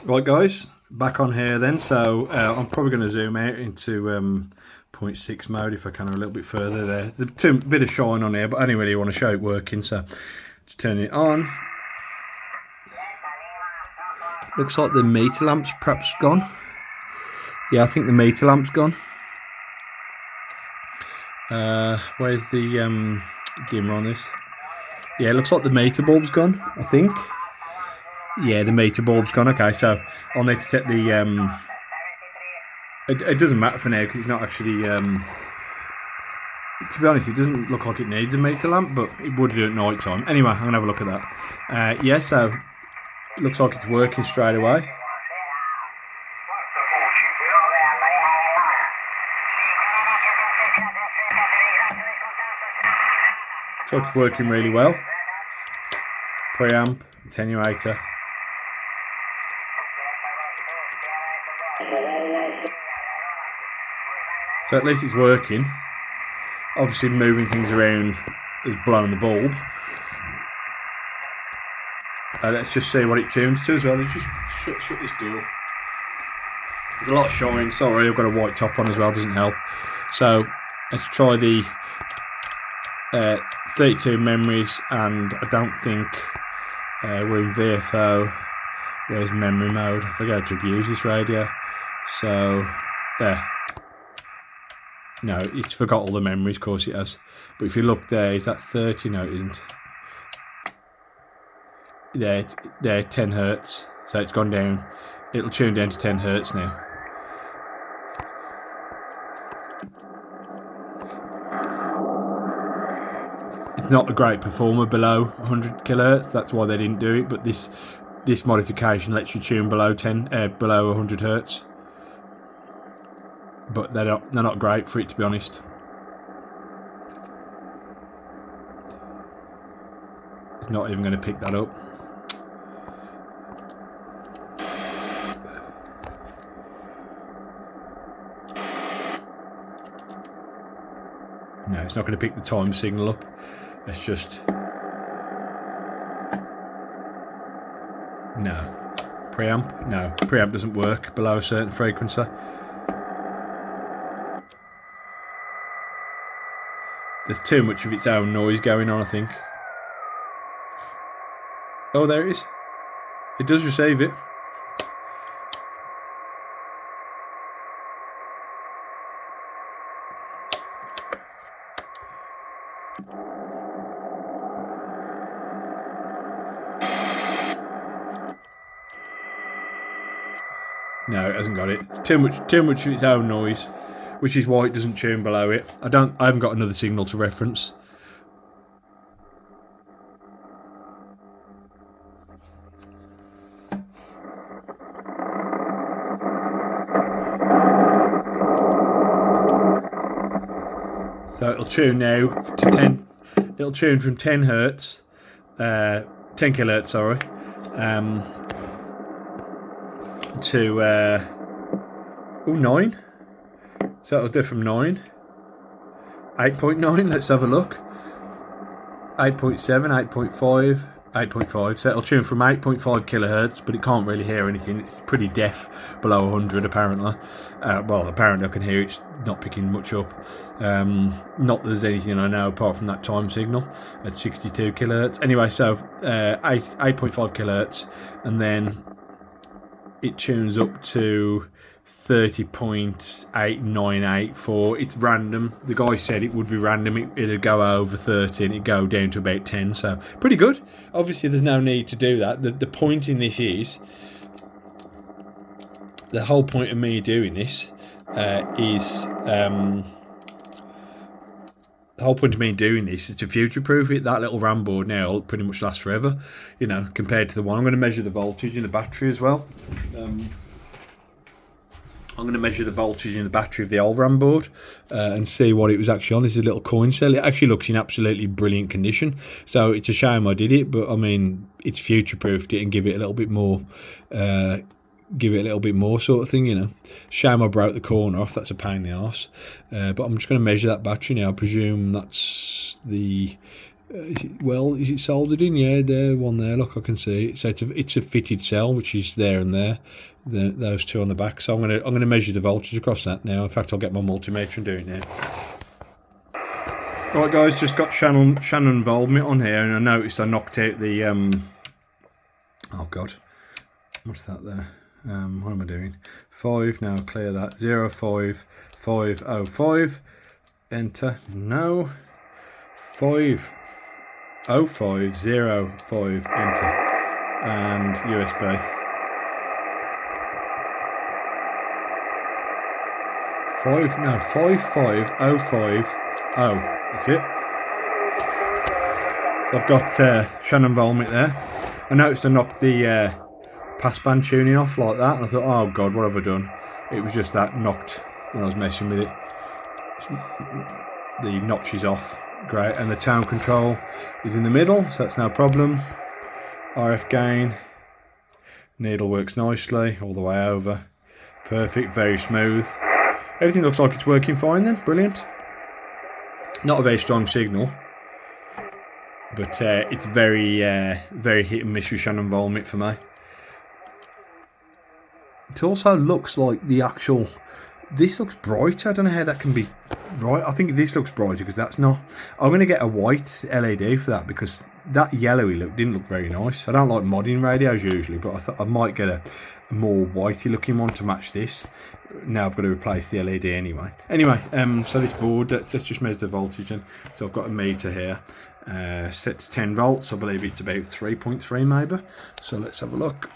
Right guys, back on here then. So I'm probably going to zoom out into 0.6 mode if I can, a little bit further there. There's a bit of shine on here, but I only really want to show it working, so just turn it on. Looks like the meter lamp's perhaps gone. Yeah, I think the meter lamp's gone. Where's the dimmer on this? Yeah, it looks like the meter bulb's gone, I think. Yeah, the meter bulb's gone. Okay, so I'll need to set the... It doesn't matter for now because it's not actually... to be honest, it doesn't look like it needs a meter lamp, but it would do at night time. Anyway, I'm going to have a look at that. Yeah, so it looks like it's working straight away. So it's working really well. Preamp, attenuator. So at least it's working. Obviously moving things around has blown the bulb. Let's just see what it tunes to as well. Let's just shut this door. There's a lot of shine. Sorry, I've got a white top on as well, doesn't help. So let's try the 32 memories, and I don't think we're in VFO. Where's memory mode? I forgot to abuse this radio. So there. No, it's forgot all the memories, of course it has. But if you look there, is that 30? No, it isn't. There, 10 hertz. So it's gone down. It'll tune down to 10 hertz now. It's not a great performer below 100 kilohertz. That's why they didn't do it. But this modification lets you tune below 100 hertz. But they're not great for it, to be honest. It's not even going to pick that up. No, it's not going to pick the time signal up. Let's just... No. Preamp? No. Preamp doesn't work below a certain frequency. There's too much of its own noise going on, I think. Oh, there it is. It does receive it. No, it hasn't got it. Too much of its own noise, which is why it doesn't tune below it. I haven't got another signal to reference. So it'll tune now to 10. It'll tune from 10 hertz, 10 kilohertz, sorry, to 9. So it'll do from 9, 8.9. Let's have a look. 8.7, 8.5, 8.5. So it'll tune from 8.5 kilohertz, but it can't really hear anything. It's pretty deaf below 100 apparently. Well, apparently I can hear it's not picking much up. Not that there's anything I know apart from that time signal at 62 kilohertz. Anyway, so 8.5 kilohertz, and then it tunes up to 30.8984. It's random. The guy said it would be random. It'd go over 30 and it'd go down to about 10. So pretty good. Obviously there's no need to do that. The point in this is, the whole point of me doing this the whole point of me doing this is to future-proof it. That little RAM board now will pretty much last forever, you know, compared to the one. I'm going to measure the voltage in the battery as well. I'm going to measure the voltage in the battery of the old RAM board and see what it was actually on. This is a little coin cell. It actually looks in absolutely brilliant condition. So it's a shame I did it, but I mean, it's future-proofed it and give it a little bit more... sort of thing, you know. Shame I broke the corner off. That's a pain in the arse. But I'm just going to measure that battery now. I presume that's the Is it soldered in? Yeah, there, one there. Look, I can see it. So it's a fitted cell, which is there and there. Those two on the back. So I'm gonna measure the voltage across that now. In fact, I'll get my multimeter and do it now. Right, guys, just got Shannon voltmeter on here, and I noticed I knocked out the oh god, what's that there? What am I doing? 5 now. Clear that. 05505. Enter. No. 50505. Enter. And USB. 55050. That's it. So I've got Shannon voltmeter there. I noticed I knocked the passband tuning off like that, and I thought, oh god, what have I done? It was just that knocked when I was messing with it. The notch is off. Great. And the tone control is in the middle, so that's no problem. RF gain. Needle works nicely all the way over. Perfect. Very smooth. Everything looks like it's working fine then. Brilliant. Not a very strong signal, but it's very hit and miss with Shannon voltmeter for me. It also looks like the actual... This looks brighter. I don't know how that can be right. I think this looks brighter because that's not... I'm going to get a white LED for that because that yellowy look didn't look very nice. I don't like modding radios usually, but I thought I might get a more whitey looking one to match this. Now I've got to replace the LED anyway. So this board, let's just measure the voltage. And so I've got a meter here set to 10 volts. I believe it's about 3.3 maybe. So let's have a look.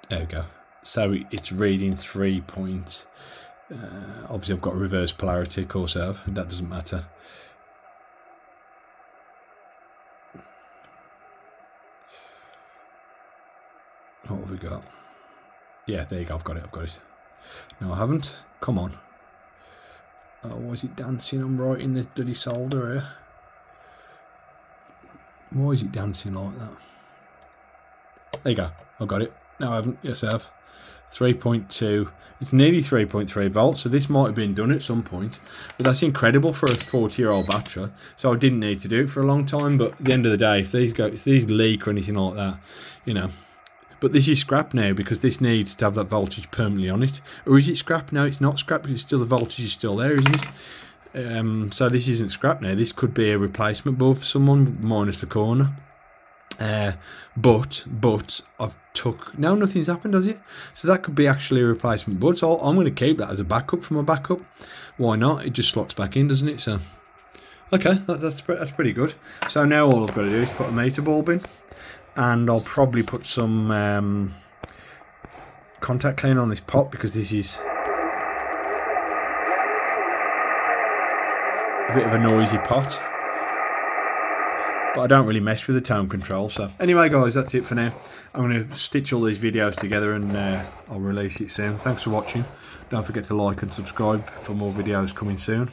There we go. So it's reading 3 point. Obviously I've got reverse polarity, of course I have. That doesn't matter. What have we got? Yeah, there you go. I've got it. No, I haven't. Come on. Oh, why is it dancing? I'm right in this bloody solder here. Why is it dancing like that? There you go. I've got it. No, I haven't. Yes, I have. 3.2. It's nearly 3.3 volts, so this might have been done at some point. But that's incredible for a 40-year-old battery. So I didn't need to do it for a long time. But at the end of the day, if these leak or anything like that, you know. But this is scrap now because this needs to have that voltage permanently on it. Or is it scrap? No, it's not scrap because the voltage is still there, isn't it? So this isn't scrap now. This could be a replacement bulb for someone minus the corner. But I've took... No, nothing's happened, has it? So that could be actually a replacement bulb. So I'm going to keep that as a backup for my backup. Why not? It just slots back in, doesn't it? So okay, that's pretty good. So now all I've got to do is put a meter bulb in. And I'll probably put some contact cleaner on this pot because this is a bit of a noisy pot. But I don't really mess with the tone control. So anyway, guys, that's it for now. I'm going to stitch all these videos together and I'll release it soon. Thanks for watching. Don't forget to like and subscribe for more videos coming soon.